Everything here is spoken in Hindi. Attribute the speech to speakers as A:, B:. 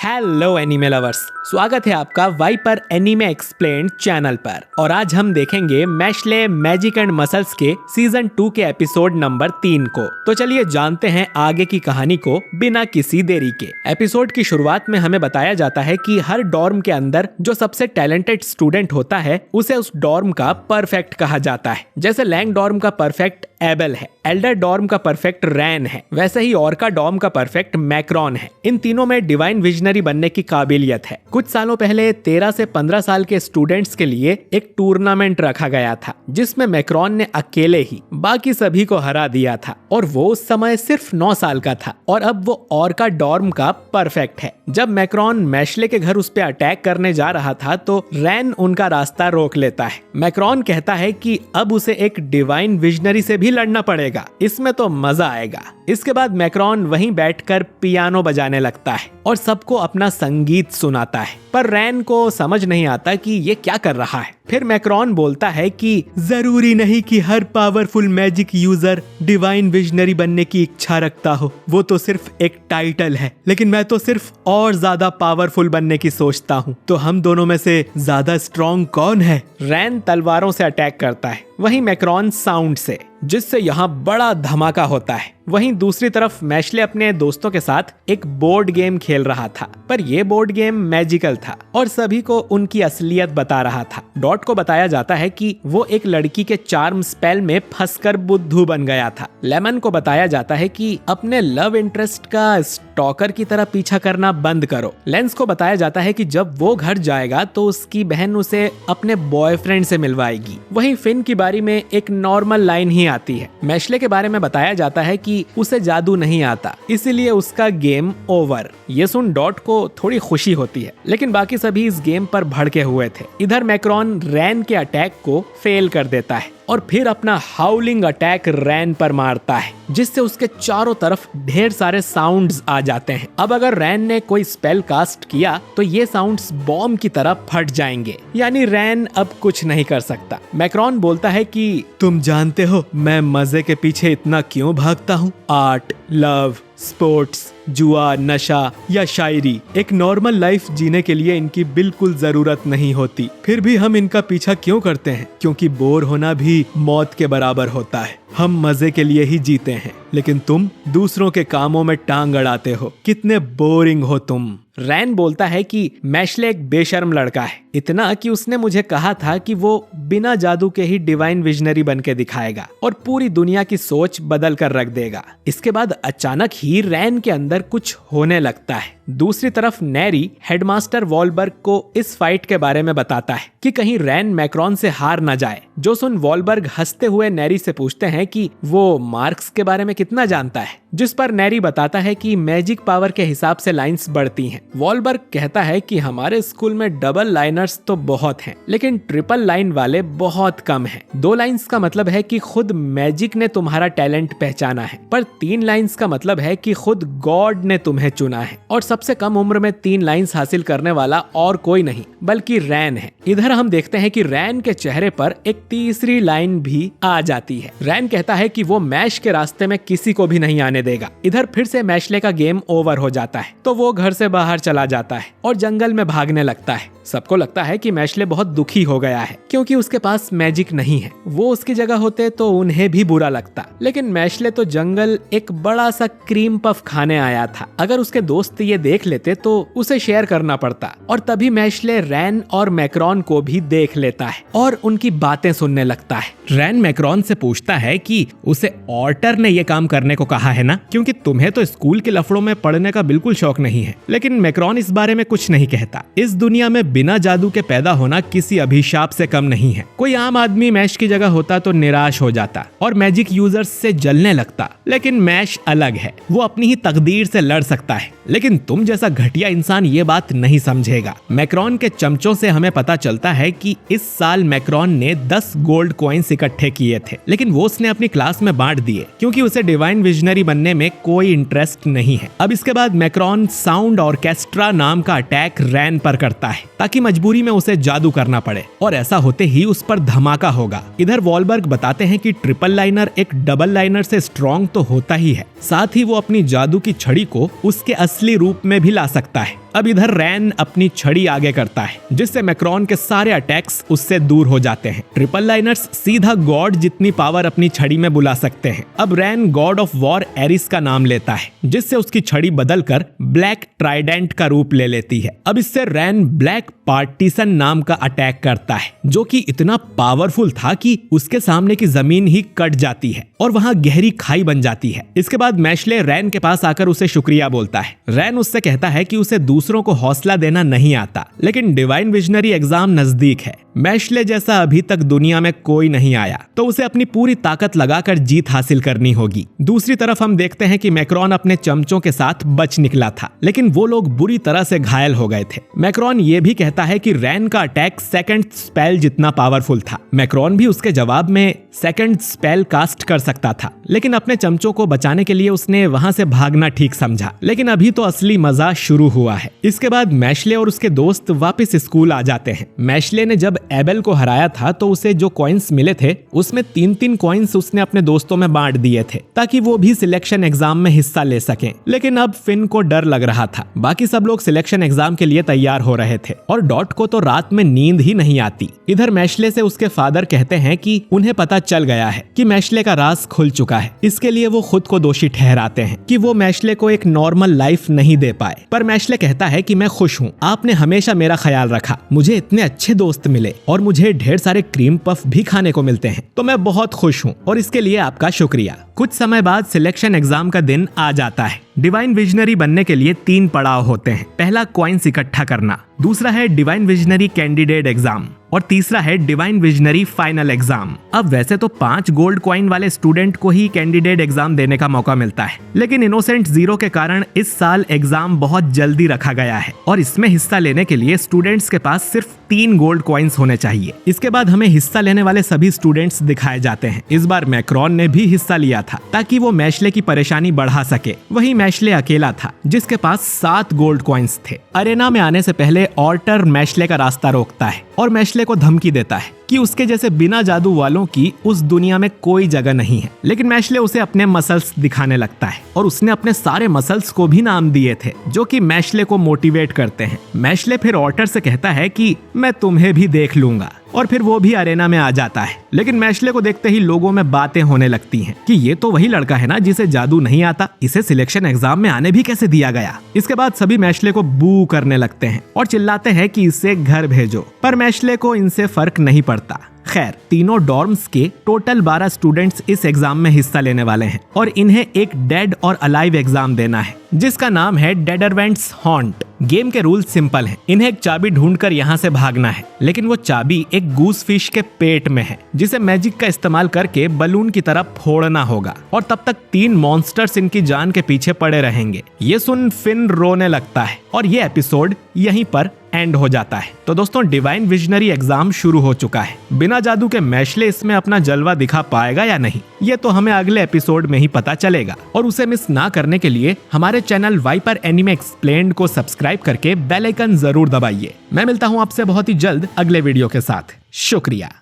A: हेलो एनीमे लवर्स, स्वागत है आपका वाइपर एनीमे एक्सप्लेन्ड चैनल पर। और आज हम देखेंगे मैशले मैजिक एंड मसल्स के सीजन 2 के एपिसोड नंबर 3 को। तो चलिए जानते हैं आगे की कहानी को बिना किसी देरी के। एपिसोड की शुरुआत में हमें बताया जाता है कि हर डॉर्म के अंदर जो सबसे टैलेंटेड स्टूडेंट होता है उसे उस डॉर्म का परफेक्ट कहा जाता है। जैसे लैंग डॉर्म का परफेक्ट एबल है, एल्डर डॉर्म का परफेक्ट रैन है, वैसे ही ऑर्का डॉर्म का परफेक्ट मैक्रॉन है। इन तीनों में डिवाइन विजनरी बनने की काबिलियत है। कुछ सालों पहले 13 से 15 साल के स्टूडेंट्स के लिए एक टूर्नामेंट रखा गया था जिसमें मैक्रॉन ने अकेले ही बाकी सभी को हरा दिया था और वो उस समय सिर्फ 9 साल का था और अब वो ऑर्का डॉर्म का परफेक्ट है। जब मैक्रॉन मैशले के घर उस पे अटैक करने जा रहा था तो रैन उनका रास्ता रोक लेता है। मैक्रॉन कहता है कि अब उसे एक डिवाइन विजनरी से भी लड़ना पड़ेगा, इसमें तो मजा आएगा। इसके बाद मैक्रॉन वहीं बैठकर पियानो बजाने लगता है और सबको अपना संगीत सुनाता है, पर रैन को समझ नहीं आता कि ये क्या कर रहा है। फिर मैक्रॉन बोलता है कि जरूरी नहीं कि हर powerful magic user divine visionary बनने की इच्छा रखता हो, वो तो सिर्फ एक टाइटल है, लेकिन मैं तो सिर्फ और ज्यादा पावरफुल बनने की सोचता हूँ। तो हम दोनों में से ज्यादा स्ट्रॉन्ग कौन है? रैन तलवारों से अटैक करता है, वहीं मैक्रॉन साउंड से, जिससे यहाँ बड़ा धमाका होता है। वहीं दूसरी तरफ मैशले अपने दोस्तों के साथ एक बोर्ड गेम खेल रहा था, पर यह बोर्ड गेम मैजिकल था और सभी को उनकी असलियत बता रहा था। डॉट को बताया जाता है कि वो एक लड़की के चार्म स्पेल में फंसकर बुद्धू बन गया था। लेमन को बताया जाता है कि अपने लव इंटरेस्ट का स्टॉकर की तरह पीछा करना बंद करो। लेंस को बताया जाता है कि जब वो घर जाएगा तो उसकी बहन उसे अपने बॉयफ्रेंड से मिलवाएगी। वहीं फिन की बारी में एक नॉर्मल लाइन ही आती है। मैशले के बारे में बताया जाता है कि उसे जादू नहीं आता, इसीलिए उसका गेम ओवर। ये सुन डॉट को थोड़ी खुशी होती है, लेकिन बाकी सभी इस गेम पर भड़के हुए थे। इधर मैक्रॉन रैन के अटैक को फेल कर देता है और फिर अपना हाउलिंग अटैक रैन पर मारता है, जिससे उसके चारों तरफ ढेर सारे साउंड्स आ जाते हैं। अब अगर रैन ने कोई स्पेल कास्ट किया तो ये साउंड्स बॉम्ब की तरह फट जाएंगे, यानी रैन अब कुछ नहीं कर सकता। मैक्रॉन बोलता है कि तुम जानते हो मैं मजे के पीछे इतना क्यों भागता हूँ? आर्ट, लव, स्पोर्ट्स, जुआ, नशा या शायरी, एक नॉर्मल लाइफ जीने के लिए इनकी बिल्कुल जरूरत नहीं होती, फिर भी हम इनका पीछा क्यों करते हैं? क्योंकि बोर होना भी मौत के बराबर होता है। हम मजे के लिए ही जीते हैं, लेकिन तुम दूसरों के कामों में टांग अड़ाते हो। कितने बोरिंग हो तुम। रैन बोलता है कि मैशले एक बेशर्म लड़का है, इतना कि उसने मुझे कहा था कि वो बिना जादू के ही डिवाइन विजनरी बन के दिखाएगा और पूरी दुनिया की सोच बदल कर रख देगा। इसके बाद अचानक ही रैन के अंदर कुछ होने लगता है। दूसरी तरफ नेरी हेडमास्टर वॉलबर्ग को इस फाइट के बारे में बताता है कि कहीं रैन मैक्रॉन से हार न जाए। जो सुन वॉलबर्ग हंसते हुए नेरी से पूछते हैं कि वो मार्क्स के बारे में कितना जानता है, जिस पर नेरी बताता है कि मैजिक पावर के हिसाब से लाइंस बढ़ती हैं। वॉलबर्ग कहता है कि हमारे स्कूल में डबल लाइनर्स तो बहुत हैं, लेकिन ट्रिपल लाइन वाले बहुत कम हैं। 2 लाइंस का मतलब है कि खुद मैजिक ने तुम्हारा टैलेंट पहचाना है, पर 3 लाइंस का मतलब है कि खुद गॉड ने तुम्हें चुना है। और सबसे कम उम्र में 3 लाइंस हासिल करने वाला और कोई नहीं बल्कि रैन है। इधर हम देखते हैं कि रैन के चेहरे पर एक तीसरी लाइन भी आ जाती है। रैन कहता है कि वो मैश के रास्ते में किसी को भी नहीं आने देगा। इधर फिर से मैशले का गेम ओवर हो जाता है, तो वो घर से बाहर चला जाता है और जंगल में भागने लगता है। सबको लगता है कि मैशले बहुत दुखी हो गया है क्योंकि उसके पास मैजिक नहीं है। वो उसकी जगह होते तो उन्हें भी बुरा लगता, लेकिन मैशले तो जंगल एक बड़ा सा क्रीम पफ खाने आया था। अगर उसके दोस्त ये देख लेते तो उसे शेयर करना पड़ता, और तभी मैशले रैन और मैक्रॉन को भी देख लेता है और उनकी बातें सुनने लगता है। रैन मैक्रॉन से पूछता है कि उसे ऑर्टर ने ये काम करने को कहा है ना, क्योंकि तुम्हें तो स्कूल के लफड़ों में पढ़ने का बिल्कुल शौक नहीं है। लेकिन मैक्रॉन इस बारे में कुछ नहीं कहता। इस दुनिया में बिना जादू के पैदा होना किसी अभिशाप से कम नहीं है। कोई आम आदमी मैश की जगह होता तो निराश हो जाता और मैजिक यूजर्स से जलने लगता, लेकिन मैश अलग है, वो अपनी ही तकदीर से लड़ सकता है। लेकिन तुम जैसा घटिया इंसान ये बात नहीं समझेगा। मैक्रॉन के चमचों से हमें पता चलता है कि इस साल मैक्रॉन ने 10 गोल्ड कॉइन्स इकट्ठे किए थे, लेकिन वो उसने उसने अपनी क्लास में बांट दिए क्योंकि उसे डिवाइन विजनरी बनने में कोई इंटरेस्ट नहीं है। अब इसके बाद मैक्रॉन साउंड ऑर्केस्ट्रा नाम का अटैक रैन पर करता है ताकि मजबूरी में उसे जादू करना पड़े, और ऐसा होते ही उस पर धमाका होगा। इधर वॉलबर्ग बताते हैं कि ट्रिपल लाइनर एक डबल लाइनर से स्ट्रॉन्ग तो होता ही है, साथ ही वो अपनी जादू की छड़ी को उसके असली रूप में भी ला सकता है। अब इधर रैन अपनी छड़ी आगे करता है जिससे मैक्रॉन के सारे अटैक्स उससे दूर हो जाते हैं। ट्रिपल लाइनर्स सीधा गॉड जितनी पावर अपनी छड़ी में बुला सकते हैं। अब रैन गॉड ऑफ वॉर एरिस का नाम लेता है जिससे उसकी छड़ी बदलकर ब्लैक ट्राइडेंट का रूप ले लेती है। अब इससे रैन ब्लैक पार्टीशन नाम का अटैक करता है जो कि इतना पावरफुल था कि उसके सामने की जमीन ही कट जाती है और वहां गहरी खाई बन जाती है। इसके बाद मैशले रैन के पास आकर उसे शुक्रिया बोलता है। रैन उससे कहता है कि उसे दूसरों को हौसला देना नहीं आता, लेकिन डिवाइन विजनरी एग्जाम नजदीक है। मैशले जैसा अभी तक दुनिया में कोई नहीं आया, तो उसे अपनी पूरी ताकत लगाकर जीत हासिल करनी होगी। दूसरी तरफ हम देखते हैं कि मैक्रॉन अपने चमचों के साथ बच निकला था, लेकिन वो लोग बुरी तरह से घायल हो गए थे। मैक्रॉन ये भी कहता है कि रैन का अटैक सेकंड स्पेल जितना पावरफुल था। मैक्रॉन भी उसके जवाब में सेकंड स्पेल कास्ट कर सकता था, लेकिन अपने चमचों को बचाने के लिए उसने वहां से भागना ठीक समझा। लेकिन अभी तो असली मजा शुरू हुआ है। इसके बाद मैशले और उसके दोस्त वापस स्कूल आ जाते हैं। मैशले ने जब एबेल को हराया था तो उसे जो कॉइन्स मिले थे उसमें 3-3 कॉइन्स उसने अपने दोस्तों में बांट दिए थे ताकि वो भी सिलेक्शन एग्जाम में हिस्सा ले सकें। लेकिन अब फिन को डर लग रहा था। बाकी सब लोग सिलेक्शन एग्जाम के लिए तैयार हो रहे थे और डॉट को तो रात में नींद ही नहीं आती। इधर मैशले से उसके फादर कहते हैं कि उन्हें पता चल गया है कि मैशले का राज खुल चुका है। इसके लिए वो खुद को दोषी ठहराते हैं कि वो मैशले को एक नॉर्मल लाइफ नहीं दे पाए। पर मैशले कहता है कि मैं खुश हूँ, आपने हमेशा मेरा ख्याल रखा, मुझे इतने अच्छे दोस्त मिले और मुझे ढेर सारे क्रीम पफ भी खाने को मिलते हैं, तो मैं बहुत खुश हूँ और इसके लिए आपका शुक्रिया। कुछ समय बाद सिलेक्शन एग्जाम का दिन आ जाता है। डिवाइन विजनरी बनने के लिए 3 पड़ाव होते हैं। पहला कॉइन्स इकट्ठा करना, दूसरा है डिवाइन विजनरी कैंडिडेट एग्जाम और तीसरा है डिवाइन विजनरी फाइनल एग्जाम। अब वैसे तो 5 गोल्ड कॉइन वाले स्टूडेंट को ही कैंडिडेट एग्जाम देने का मौका मिलता है, लेकिन इनोसेंट जीरो के कारण इस साल एग्जाम बहुत जल्दी रखा गया है और इसमें हिस्सा लेने के लिए स्टूडेंट्स के पास सिर्फ 3 गोल्ड कॉइन्स होने चाहिए। इसके बाद हमें हिस्सा लेने वाले सभी स्टूडेंट्स दिखाए जाते हैं। इस बार मैक्रॉन ने भी हिस्सा लिया था ताकि वो मैशले की परेशानी बढ़ा सके। वही मैशले अकेला था जिसके पास 7 गोल्ड कॉइन्स थे। अरेना में आने से पहले ऑर्टर मैशले का रास्ता रोकता है और मैशले को धमकी देता है कि उसके जैसे बिना जादू वालों की उस दुनिया में कोई जगह नहीं है। लेकिन मैशले उसे अपने मसल्स दिखाने लगता है और उसने अपने सारे मसल्स को भी नाम दिए थे जो कि मैशले को मोटिवेट करते हैं। मैशले फिर ऑर्टर से कहता है कि मैं तुम्हें भी देख लूंगा और फिर वो भी अरेना में आ जाता है। लेकिन मैशले को देखते ही लोगों में बातें होने लगती हैं कि ये तो वही लड़का है ना जिसे जादू नहीं आता, इसे सिलेक्शन एग्जाम में आने भी कैसे दिया गया। इसके बाद सभी मैशले को बू करने लगते हैं और चिल्लाते हैं कि इसे घर भेजो, पर मैशले को इनसे फर्क नहीं पड़ता। खैर, तीनों डॉर्म्स के टोटल 12 स्टूडेंट्स इस एग्जाम में हिस्सा लेने वाले हैं और इन्हें एक डेड और अलाइव एग्जाम देना है जिसका नाम है डेडरवेंट्स हॉन्ट। गेम के रूल सिंपल हैं। इन्हें एक चाबी ढूंढकर यहाँ से भागना है, लेकिन वो चाबी एक गूस फिश के पेट में है जिसे मैजिक का इस्तेमाल करके बलून की तरह फोड़ना होगा और तब तक 3 मॉन्स्टर्स इनकी जान के पीछे पड़े रहेंगे। ये सुन फिन रोने लगता है और ये एपिसोड यहीं पर एंड हो जाता है। तो दोस्तों, डिवाइन विजनरी एग्जाम शुरू हो चुका है। बिना जादू के मैशले इसमें अपना जलवा दिखा पाएगा या नहीं, ये तो हमें अगले एपिसोड में ही पता चलेगा। और उसे मिस ना करने के लिए हमारे चैनल वाइपर एनिमे एक्सप्लेन्ड को सब्सक्राइब करके बेल आइकन जरूर दबाइए। मैं मिलता हूँ आपसे बहुत ही जल्द अगले वीडियो के साथ। शुक्रिया।